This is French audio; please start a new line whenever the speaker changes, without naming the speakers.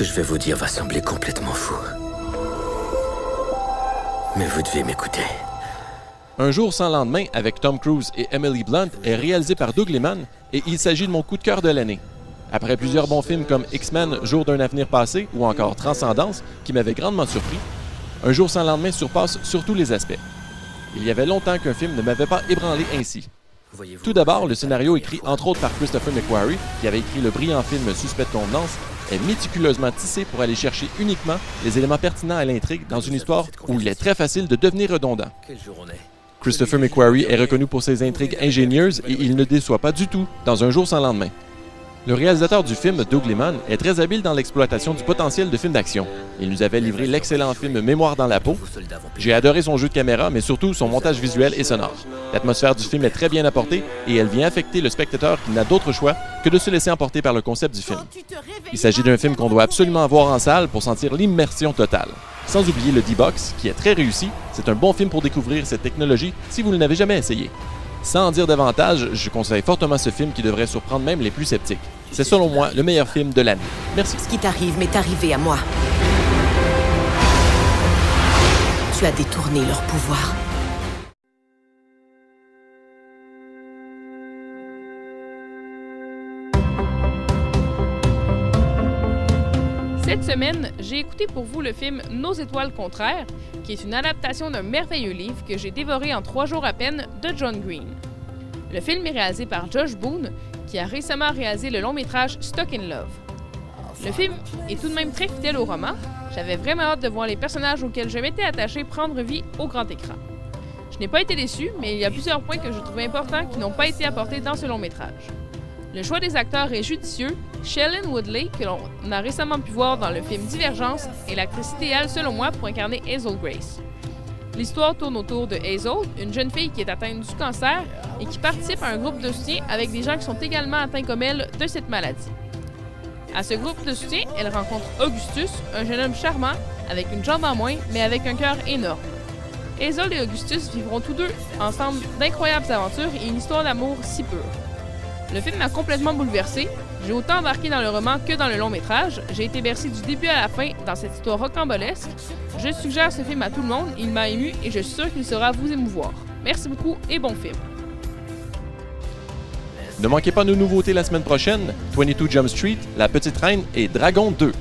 que je vais vous dire va sembler complètement fou. Mais vous devez m'écouter.
Un jour sans lendemain avec Tom Cruise et Emily Blunt est réalisé par Doug Liman et il s'agit de mon coup de cœur de l'année. Après plusieurs bons films comme X-Men, Jour d'un avenir passé ou encore Transcendance, qui m'avaient grandement surpris, Un jour sans lendemain surpasse sur tous les aspects. Il y avait longtemps qu'un film ne m'avait pas ébranlé ainsi. Tout d'abord, le scénario écrit entre autres par Christopher McQuarrie, qui avait écrit le brillant film Suspect de convenance, est méticuleusement tissé pour aller chercher uniquement les éléments pertinents à l'intrigue dans une histoire où il est très facile de devenir redondant. Christopher McQuarrie est reconnu pour ses intrigues ingénieuses et il ne déçoit pas du tout dans Un jour sans lendemain. Le réalisateur du film, Doug Liman, est très habile dans l'exploitation du potentiel de films d'action. Il nous avait livré l'excellent film Mémoire dans la peau. J'ai adoré son jeu de caméra, mais surtout son montage visuel et sonore. L'atmosphère du film est très bien apportée et elle vient affecter le spectateur qui n'a d'autre choix que de se laisser emporter par le concept du film. Il s'agit d'un film qu'on doit absolument voir en salle pour sentir l'immersion totale. Sans oublier le D-Box, qui est très réussi. C'est un bon film pour découvrir cette technologie si vous ne l'avez jamais essayé. Sans en dire davantage, je conseille fortement ce film qui devrait surprendre même les plus sceptiques. C'est selon moi le meilleur film de l'année. Merci.
Ce qui t'arrive m'est arrivé à moi. Tu as détourné leur pouvoir.
Cette semaine, j'ai écouté pour vous le film Nos étoiles contraires, qui est une adaptation d'un merveilleux livre que j'ai dévoré en 3 jours à peine de John Green. Le film est réalisé par Josh Boone, qui a récemment réalisé le long-métrage Stuck in Love. Le film est tout de même très fidèle au roman. J'avais vraiment hâte de voir les personnages auxquels je m'étais attaché prendre vie au grand écran. Je n'ai pas été déçu, mais il y a plusieurs points que je trouve importants qui n'ont pas été apportés dans ce long-métrage. Le choix des acteurs est judicieux. Shailene Woodley, que l'on a récemment pu voir dans le film Divergence, est l'actrice idéale selon moi pour incarner Hazel Grace. L'histoire tourne autour de Hazel, une jeune fille qui est atteinte du cancer et qui participe à un groupe de soutien avec des gens qui sont également atteints comme elle de cette maladie. À ce groupe de soutien, elle rencontre Augustus, un jeune homme charmant, avec une jambe en moins, mais avec un cœur énorme. Hazel et Augustus vivront tous deux ensemble d'incroyables aventures et une histoire d'amour si pure. Le film m'a complètement bouleversé. J'ai autant embarqué dans le roman que dans le long-métrage. J'ai été bercé du début à la fin dans cette histoire rocambolesque. Je suggère ce film à tout le monde. Il m'a ému et je suis sûr qu'il saura vous émouvoir. Merci beaucoup et bon film.
Ne manquez pas nos nouveautés la semaine prochaine, 22 Jump Street, La Petite Reine et Dragon 2.